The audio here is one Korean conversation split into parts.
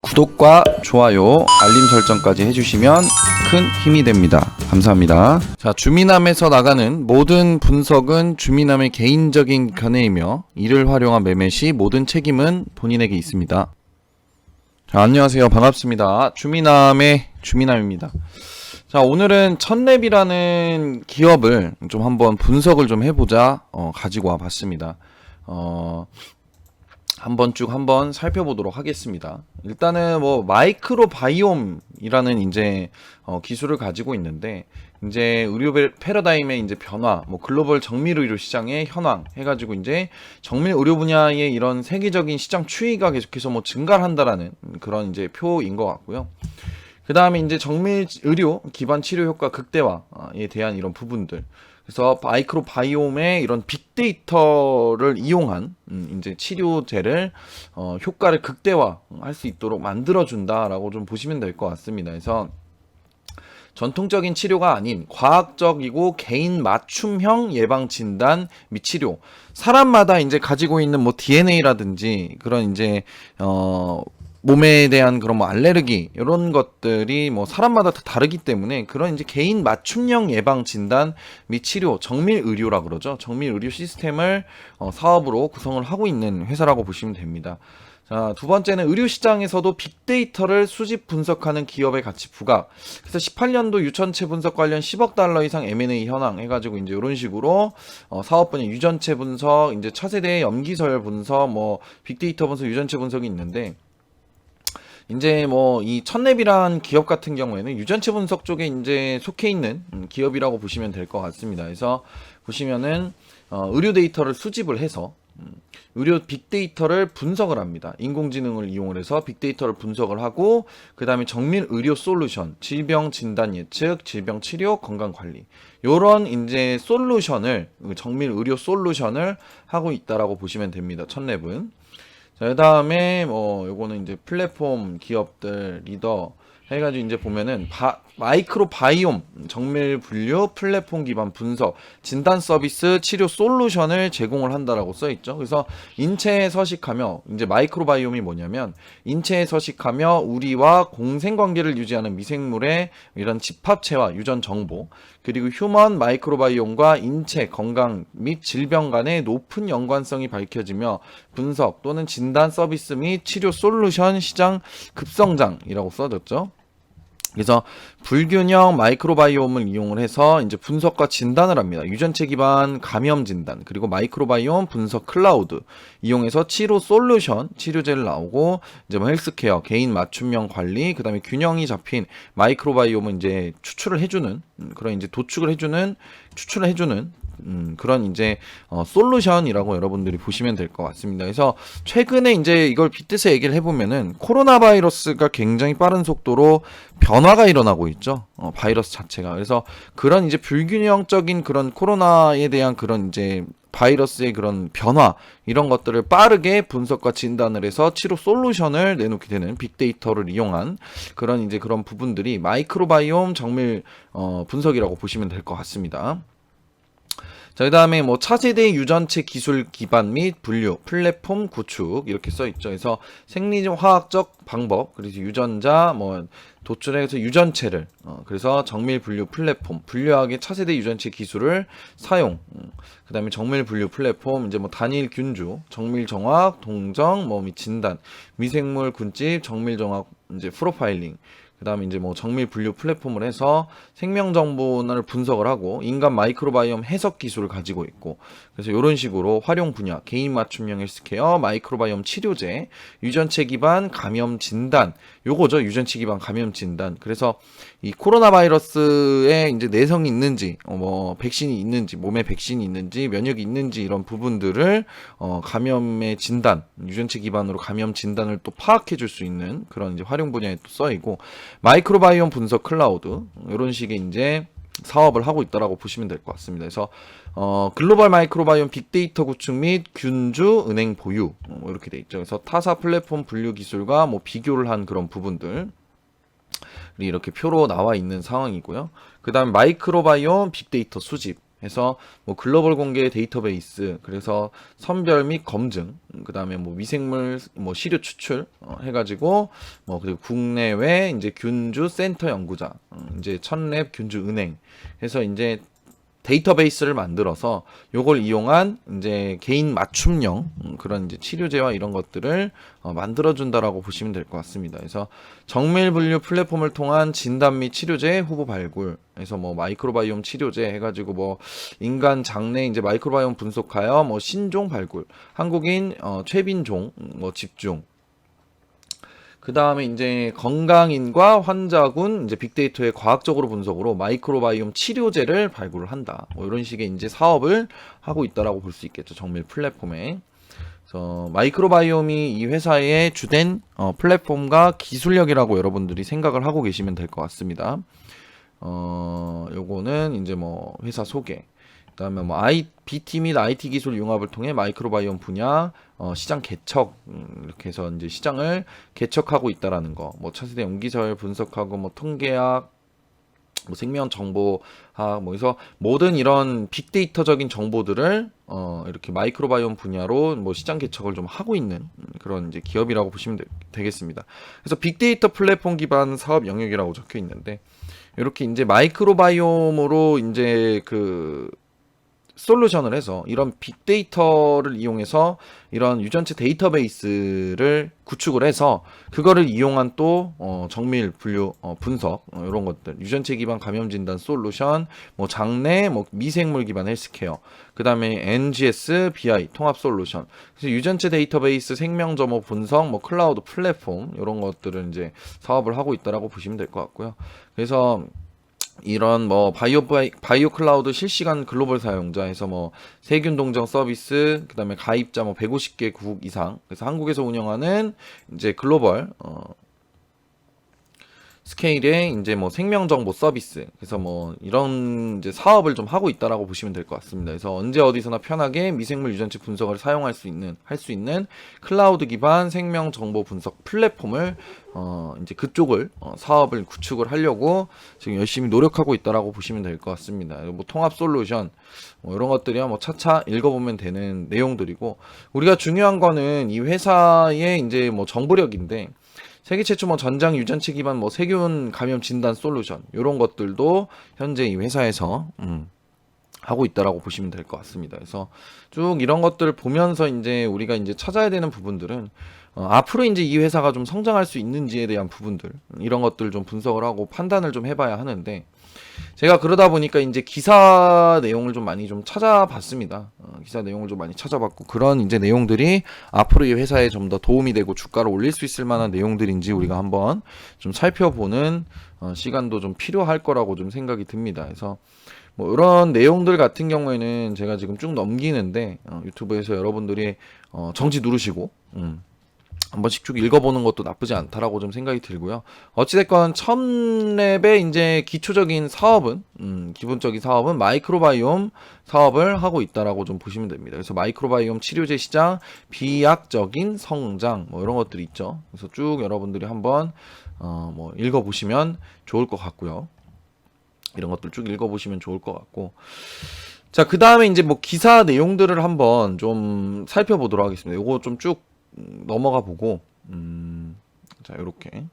구독과 좋아요, 알림 설정까지 해주시면 큰 힘이 됩니다. 감사합니다. 자, 주미남에서 나가는 모든 분석은 주미남의 개인적인 견해이며 이를 활용한 매매 시 모든 책임은 본인에게 있습니다. 자, 안녕하세요. 반갑습니다. 주미남입니다. 자, 오늘은 첫랩이라는 기업을 좀 한번 분석을 좀 해보자 가지고 와 봤습니다. 한번 살펴보도록 하겠습니다. 일단은 뭐 마이크로 바이옴이라는 이제 기술을 가지고 있는데, 이제 의료 패러다임의 이제 변화, 뭐 글로벌 정밀 의료 시장의 현황 해가지고 이제 정밀 의료 분야의 이런 세계적인 시장 추이가 계속해서 뭐 증가한다라는 그런 이제 표인 것 같고요. 그 다음에 이제 정밀 의료 기반 치료 효과 극대화에 대한 이런 부분들. 그래서 마이크로 바이옴의 이런 빅데이터를 이용한 이제 치료제를 효과를 극대화할 수 있도록 만들어준다라고 좀 보시면 될 것 같습니다. 그래서 전통적인 치료가 아닌 과학적이고 개인 맞춤형 예방 진단 및 치료. 사람마다 이제 가지고 있는 뭐 DNA라든지 그런 이제 몸에 대한 그런 뭐 알레르기 이런 것들이 뭐 사람마다 다 다르기 때문에 그런 이제 개인 맞춤형 예방 진단 및 치료, 정밀 의료라 그러죠. 정밀 의료 시스템을 사업으로 구성을 하고 있는 회사라고 보시면 됩니다. 자, 두 번째는 의료 시장에서도 빅데이터를 수집 분석하는 기업의 가치 부각. 그래서 18년도 유전체 분석 관련 10억 달러 이상 M&A 현황 해가지고 이제 이런 식으로 사업 분야 유전체 분석, 이제 차세대 염기설 분석, 뭐 빅데이터 분석, 유전체 분석이 있는데, 이제 뭐 이 첫랩이란 기업 같은 경우에는 유전체 분석 쪽에 이제 속해 있는 기업이라고 보시면 될 것 같습니다. 그래서 보시면은 의료 데이터를 수집을 해서 의료 빅데이터를 분석을 합니다. 인공지능을 이용을 해서 빅데이터를 분석을 하고, 그 다음에 정밀 의료 솔루션, 질병 진단 예측, 질병 치료, 건강 관리, 요런 이제 솔루션을, 정밀 의료 솔루션을 하고 있다라고 보시면 됩니다. 첫랩은. 자, 그 다음에 뭐 요거는 이제 플랫폼 기업들 리더 해가지고 이제 보면은 마이크로 바이옴 정밀 분류 플랫폼 기반 분석 진단 서비스 치료 솔루션을 제공을 한다라고 써 있죠. 그래서 인체에 서식하며, 이제 마이크로 바이옴이 뭐냐면 인체에 서식하며 우리와 공생 관계를 유지하는 미생물의 이런 집합체와 유전 정보, 그리고 휴먼 마이크로바이옴과 인체 건강 및 질병 간의 높은 연관성이 밝혀지며 분석 또는 진단 서비스 및 치료 솔루션 시장 급성장이라고 써졌죠. 그래서 불균형 마이크로바이옴을 이용을 해서 이제 분석과 진단을 합니다. 유전체 기반 감염 진단, 그리고 마이크로바이옴 분석 클라우드 이용해서 치료 솔루션, 치료제를 나오고, 이제 뭐 헬스케어, 개인 맞춤형 관리, 그다음에 균형이 잡힌 마이크로바이옴은 이제 추출을 해주는 그런 이제 추출을 해주는 그런 이제 솔루션이라고 여러분들이 보시면 될 것 같습니다. 그래서 최근에 이제 이걸 빗대서 얘기를 해보면은 코로나 바이러스가 굉장히 빠른 속도로 변화가 일어나고 있죠. 바이러스 자체가. 그래서 그런 이제 불균형적인 그런 코로나에 대한 그런 이제 바이러스의 그런 변화, 이런 것들을 빠르게 분석과 진단을 해서 치료 솔루션을 내놓게 되는 빅데이터를 이용한 그런 이제 그런 부분들이 마이크로바이옴 정밀 분석이라고 보시면 될 것 같습니다. 자, 그 다음에 뭐 차세대 유전체 기술 기반 및 분류, 플랫폼 구축 이렇게 써 있죠. 그래서 생리화학적 방법, 그래서 유전자 뭐 도출해서 유전체를 그래서 정밀 분류 플랫폼, 분류하기 차세대 유전체 기술을 사용. 그 다음에 정밀 분류 플랫폼, 이제 뭐 단일 균주, 정밀 정확, 동정, 뭐 진단, 미생물 군집, 정밀 정확, 이제 프로파일링. 그 다음에 이제 뭐 정밀 분류 플랫폼을 해서 생명 정보를 분석을 하고 인간 마이크로바이옴 해석 기술을 가지고 있고, 그래서 이런 식으로 활용 분야, 개인 맞춤형 헬스케어, 마이크로바이옴 치료제, 유전체 기반 감염 진단, 요거죠. 유전체 기반 감염 진단. 그래서 이 코로나 바이러스에 이제 내성이 있는지, 뭐 백신이 있는지, 몸에 백신이 있는지, 면역이 있는지, 이런 부분들을 감염의 진단, 유전체 기반으로 감염 진단을 또 파악해 줄 수 있는 그런 이제 활용 분야에 또 써있고, 마이크로바이옴 분석 클라우드, 이런 식의 이제 사업을 하고 있다라고 보시면 될 것 같습니다. 그래서 글로벌 마이크로바이옴 빅데이터 구축 및 균주 은행 보유, 이렇게 돼 있죠. 그래서 타사 플랫폼 분류 기술과 뭐 비교를 한 그런 부분들 이렇게 표로 나와 있는 상황이고요. 그 다음 마이크로바이옴 빅데이터 수집, 해서 뭐 글로벌 공개 데이터베이스, 그래서 선별 및 검증, 그다음에 뭐 미생물 뭐 시료 추출 해가지고 뭐 그리고 국내외 이제 균주 센터 연구자, 이제 천랩 균주 은행 해서 이제 데이터베이스를 만들어서 요걸 이용한 이제 개인 맞춤형 그런 이제 치료제와 이런 것들을 만들어 준다라고 보시면 될 것 같습니다. 그래서 정밀 분류 플랫폼을 통한 진단 및 치료제 후보 발굴, 그래서 뭐 마이크로바이옴 치료제 해가지고 뭐 인간 장내 이제 마이크로바이옴 분석하여 뭐 신종 발굴, 한국인 최빈종 뭐 집중, 그 다음에 이제 건강인과 환자군 이제 빅데이터의 과학적으로 분석으로 마이크로바이옴 치료제를 발굴을 한다. 뭐 이런 식의 이제 사업을 하고 있다라고 볼 수 있겠죠. 정밀 플랫폼에. 그래서 마이크로바이옴이 이 회사의 주된 플랫폼과 기술력이라고 여러분들이 생각을 하고 계시면 될 것 같습니다. 요거는 이제 뭐 회사 소개. 그다음에 뭐 BT 및 IT 기술 융합을 통해 마이크로바이옴 분야 시장 개척, 이렇게 해서 이제 시장을 개척하고 있다라는 거. 뭐 차세대 용기설 분석하고 뭐 통계학, 뭐 생명 정보학, 뭐 해서 모든 이런 빅데이터적인 정보들을 이렇게 마이크로바이옴 분야로 뭐 시장 개척을 좀 하고 있는 그런 이제 기업이라고 보시면 되겠습니다. 그래서 빅데이터 플랫폼 기반 사업 영역이라고 적혀 있는데, 이렇게 이제 마이크로바이옴으로 이제 그 솔루션을 해서 이런 빅데이터를 이용해서 이런 유전체 데이터베이스를 구축을 해서 그거를 이용한 또 정밀 분류 분석 이런 것들, 유전체 기반 감염 진단 솔루션, 뭐 장내 뭐 미생물 기반 헬스케어, 그다음에 NGS BI 통합 솔루션, 그래서 유전체 데이터베이스 생명 점호 분석, 뭐 클라우드 플랫폼 이런 것들을 이제 사업을 하고 있다라고 보시면 될 것 같고요. 그래서 이런 뭐 바이오 클라우드 실시간 글로벌 사용자에서 뭐 세균 동정 서비스, 그다음에 가입자 뭐 150개국 이상, 그래서 한국에서 운영하는 이제 글로벌 스케일의 이제 뭐 생명 정보 서비스, 그래서 뭐 이런 이제 사업을 좀 하고 있다라고 보시면 될 것 같습니다. 그래서 언제 어디서나 편하게 미생물 유전체 분석을 사용할 수 있는 할 수 있는 클라우드 기반 생명 정보 분석 플랫폼을 이제 그쪽을 사업을 구축을 하려고 지금 열심히 노력하고 있다라고 보시면 될 것 같습니다. 뭐 통합 솔루션 뭐 이런 것들이야 뭐 차차 읽어보면 되는 내용들이고, 우리가 중요한 거는 이 회사의 이제 뭐 정보력인데, 세계 최초 뭐 전장 유전체 기반 뭐 세균 감염 진단 솔루션 이런 것들도 현재 이 회사에서 하고 있다라고 보시면 될 것 같습니다. 그래서 쭉 이런 것들을 보면서 이제 우리가 이제 찾아야 되는 부분들은 앞으로 이제 이 회사가 좀 성장할 수 있는지에 대한 부분들, 이런 것들 좀 분석을 하고 판단을 좀 해봐야 하는데, 제가 그러다 보니까 이제 기사 내용을 좀 많이 좀 찾아봤습니다. 기사 내용을 좀 많이 찾아봤고, 그런 이제 내용들이 앞으로 이 회사에 좀 더 도움이 되고 주가를 올릴 수 있을 만한 내용들인지 우리가 한번 좀 살펴보는 시간도 좀 필요할 거라고 좀 생각이 듭니다. 그래서 뭐 이런 내용들 같은 경우에는 제가 지금 쭉 넘기는데 유튜브에서 여러분들이 정지 누르시고 한 번씩 쭉 읽어보는 것도 나쁘지 않다라고 좀 생각이 들고요. 어찌됐건 첨랩의 이제 기초적인 사업은, 기본적인 사업은 마이크로바이옴 사업을 하고 있다라고 좀 보시면 됩니다. 그래서 마이크로바이옴 치료제 시장, 비약적인 성장, 뭐 이런 것들이 있죠. 그래서 쭉 여러분들이 한번 뭐 읽어보시면 좋을 것 같고요. 이런 것들 쭉 읽어보시면 좋을 것 같고. 자, 그 다음에 이제 뭐 기사 내용들을 한번 좀 살펴보도록 하겠습니다. 요거 좀 쭉 넘어가 보고, 자, 요렇게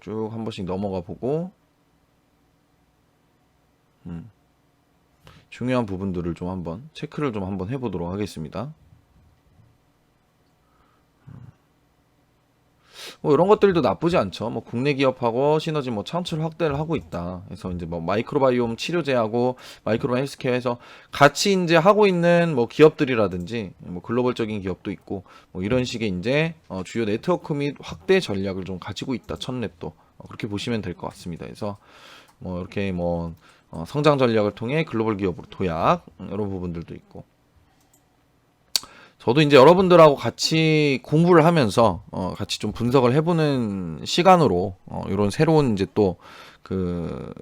쭉 한 번씩 넘어가 보고, 중요한 부분들을 좀 한번 체크를 좀 한번 해보도록 하겠습니다. 뭐 이런 것들도 나쁘지 않죠. 뭐 국내 기업하고 시너지 뭐 창출 확대를 하고 있다. 그래서 이제 뭐 마이크로바이옴 치료제하고 마이크로바이옴 헬스케어에서 같이 이제 하고 있는 뭐 기업들이라든지 뭐 글로벌적인 기업도 있고 뭐 이런 식의 이제 주요 네트워크 및 확대 전략을 좀 가지고 있다. 첫랩도 그렇게 보시면 될 것 같습니다. 그래서 뭐 이렇게 뭐 성장 전략을 통해 글로벌 기업으로 도약, 이런 부분들도 있고. 저도 이제 여러분들하고 같이 공부를 하면서 같이 좀 분석을 해보는 시간으로 이런 새로운 이제 또 그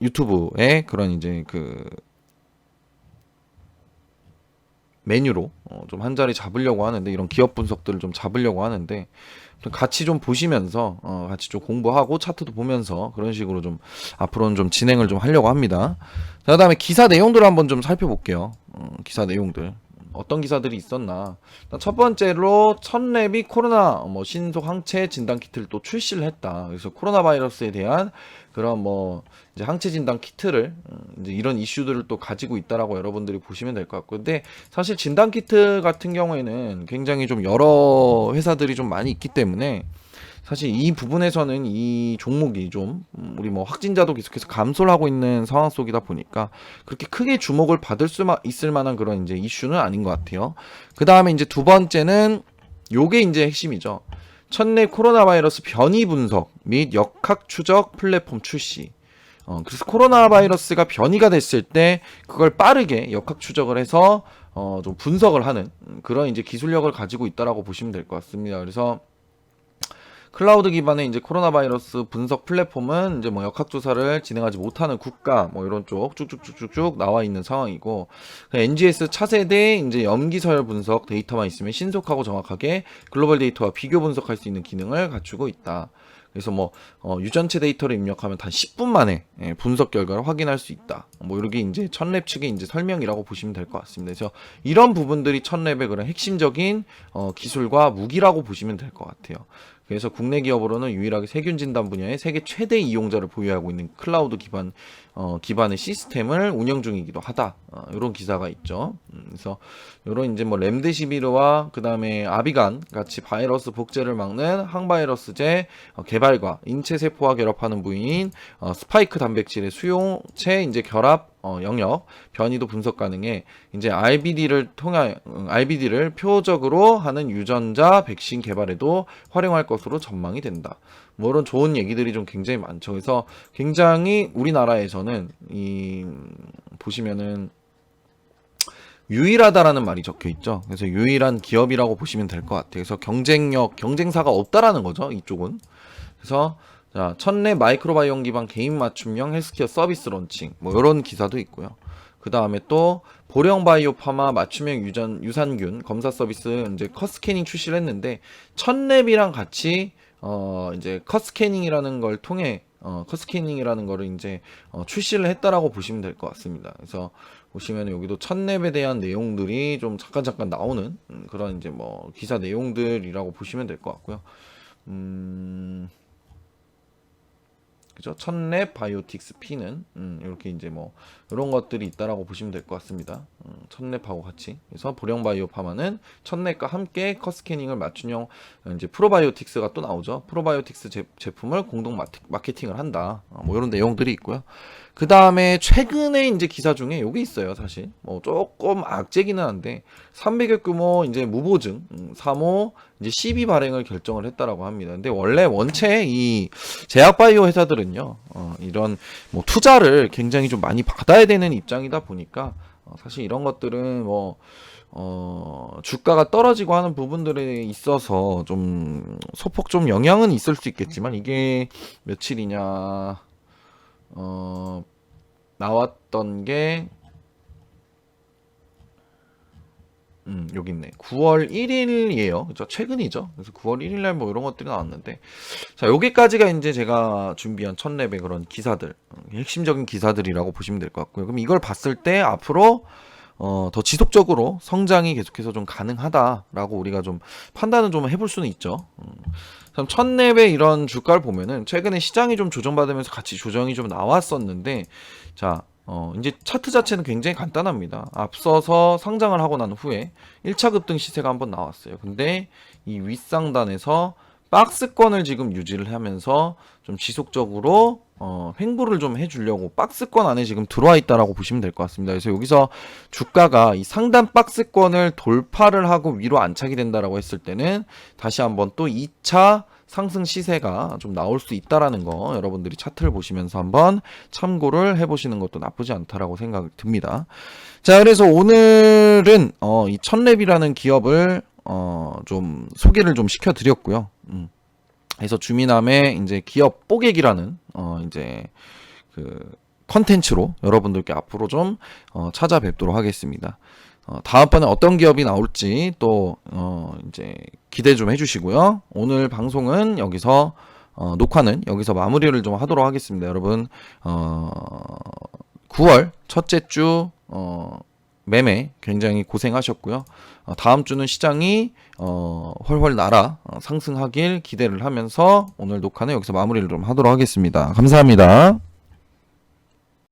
유튜브에 그런 이제 그 메뉴로 좀 한 자리 잡으려고 하는데, 이런 기업 분석들을 좀 잡으려고 하는데, 같이 좀 보시면서 같이 좀 공부하고 차트도 보면서 그런 식으로 좀 앞으로는 좀 진행을 좀 하려고 합니다. 자, 그다음에 기사 내용들을 한번 좀 살펴볼게요. 기사 내용들. 어떤 기사들이 있었나. 첫 번째로 첫랩이 코로나 신속 항체 진단 키트를 또 출시를 했다. 그래서 코로나 바이러스에 대한 그런 이제 항체 진단 키트를 이제 이런 이슈들을 또 가지고 있다라고 여러분들이 보시면 될 것 같고, 근데 사실 진단 키트 같은 경우에는 굉장히 좀 여러 회사들이 좀 많이 있기 때문에 사실 이 부분에서는 이 종목이 좀 우리 확진자도 계속해서 감소를 하고 있는 상황 속이다 보니까 그렇게 크게 주목을 받을 수 있을 만한 그런 이제 이슈는 아닌 것 같아요. 그 다음에 이제 두 번째는 요게 이제 핵심이죠. 첫랩 코로나 바이러스 변이 분석 및 역학 추적 플랫폼 출시. 그래서 코로나 바이러스가 변이가 됐을 때 그걸 빠르게 역학 추적을 해서 좀 분석을 하는 그런 이제 기술력을 가지고 있다라고 보시면 될 것 같습니다. 그래서 클라우드 기반의 이제 코로나 바이러스 분석 플랫폼은 이제 역학조사를 진행하지 못하는 국가 이런 쪽 쭉쭉쭉쭉 나와 있는 상황이고, NGS 차세대 이제 염기서열 분석 데이터만 있으면 신속하고 정확하게 글로벌 데이터와 비교 분석할 수 있는 기능을 갖추고 있다. 그래서 유전체 데이터를 입력하면 단 10분 만에 분석 결과를 확인할 수 있다. 이렇게 이제 첫랩 측의 이제 설명이라고 보시면 될 것 같습니다. 그래서 이런 부분들이 첫랩의 그런 핵심적인 기술과 무기라고 보시면 될 것 같아요. 그래서 국내 기업으로는 유일하게 세균 진단 분야의 세계 최대 이용자를 보유하고 있는 클라우드 기반의 시스템을 운영 중이기도 하다. 이런 기사가 있죠. 그래서 이런 이제 렘데시비르와 그 다음에 아비간 같이 바이러스 복제를 막는 항바이러스제 개발과 인체 세포와 결합하는 부위인 스파이크 단백질의 수용체 이제 결합 영역 변이도 분석 가능해 이제 RBD를 표적으로 하는 유전자 백신 개발에도 활용할 것으로 전망이 된다. 이런 좋은 얘기들이 좀 굉장히 많죠. 그래서 굉장히 우리나라에서는 보시면은 유일하다라는 말이 적혀 있죠. 그래서 유일한 기업이라고 보시면 될 것 같아요. 그래서 경쟁사가 없다라는 거죠. 이쪽은. 그래서 자, 첫랩 마이크로바이옴 기반 개인 맞춤형 헬스케어 서비스 론칭 이런 기사도 있고요. 그 다음에 또 보령 바이오 파마 맞춤형 유산균 검사 서비스 이제 컷스캐닝 출시를 했는데 첫랩이랑 같이 이제 컷스캐닝이라는 걸 통해 컷스캐닝이라는 거를 이제 출시를 했다라고 보시면 될 것 같습니다. 그래서 보시면 여기도 첫랩에 대한 내용들이 좀 잠깐 나오는 그런 이제 기사 내용들이라고 보시면 될 것 같고요. 그죠? 첫랩 바이오틱스 P는 이렇게 이제 이런 것들이 있다라고 보시면 될 것 같습니다. 첫랩하고 같이. 그래서 보령 바이오 파마는 첫랩과 함께 컷스캐닝을 맞춤형 이제 프로바이오틱스가 또 나오죠. 프로바이오틱스 제품을 공동 마케팅을 한다. 이런 내용들이 있고요. 그 다음에 최근에 이제 기사 중에 요게 있어요. 사실 조금 악재기는 한데 300여 규모 이제 무보증 3호 이제 CB 발행을 결정을 했다라고 합니다. 근데 원체 이 제약바이오 회사들은요 이런 투자를 굉장히 좀 많이 받아야 되는 입장이다 보니까 사실 이런 것들은 주가가 떨어지고 하는 부분들에 있어서 좀 소폭 좀 영향은 있을 수 있겠지만, 이게 며칠이냐 나왔던 게 여기 있네. 9월 1일이에요. 그죠? 최근이죠. 그래서 9월 1일날 이런 것들이 나왔는데, 자, 여기까지가 이제 제가 준비한 첫랩의 그런 기사들, 핵심적인 기사들이라고 보시면 될 것 같고요. 그럼 이걸 봤을 때 앞으로 더 지속적으로 성장이 계속해서 좀 가능하다라고 우리가 좀 판단을 좀 해볼 수는 있죠. 첫랩의 이런 주가를 보면은 최근에 시장이 좀 조정받으면서 같이 조정이 좀 나왔었는데, 자, 이제 차트 자체는 굉장히 간단합니다. 앞서서 상장을 하고 난 후에 1차 급등 시세가 한번 나왔어요. 근데 이 윗상단에서 박스권을 지금 유지를 하면서 좀 지속적으로 횡보를 좀 해주려고 박스권 안에 지금 들어와 있다라고 보시면 될 것 같습니다. 그래서 여기서 주가가 이 상단 박스권을 돌파를 하고 위로 안착이 된다라고 했을 때는 다시 한번 또 2차 상승 시세가 좀 나올 수 있다라는 거 여러분들이 차트를 보시면서 한번 참고를 해보시는 것도 나쁘지 않다라고 생각이 듭니다. 자, 그래서 오늘은 이 첫랩이라는 기업을 좀 소개를 좀 시켜드렸고요. 그래서 주미남의 이제 기업 뽀객이라는 이제 그 컨텐츠로 여러분들께 앞으로 좀 찾아뵙도록 하겠습니다. 다음번에 어떤 기업이 나올지 또 이제 기대 좀 해주시고요. 오늘 방송은 여기서 녹화는 여기서 마무리를 좀 하도록 하겠습니다. 여러분 9월 첫째 주 매매 굉장히 고생하셨고요. 다음 주는 시장이 훨훨 날아 상승하길 기대를 하면서 오늘 녹화는 여기서 마무리를 좀 하도록 하겠습니다. 감사합니다.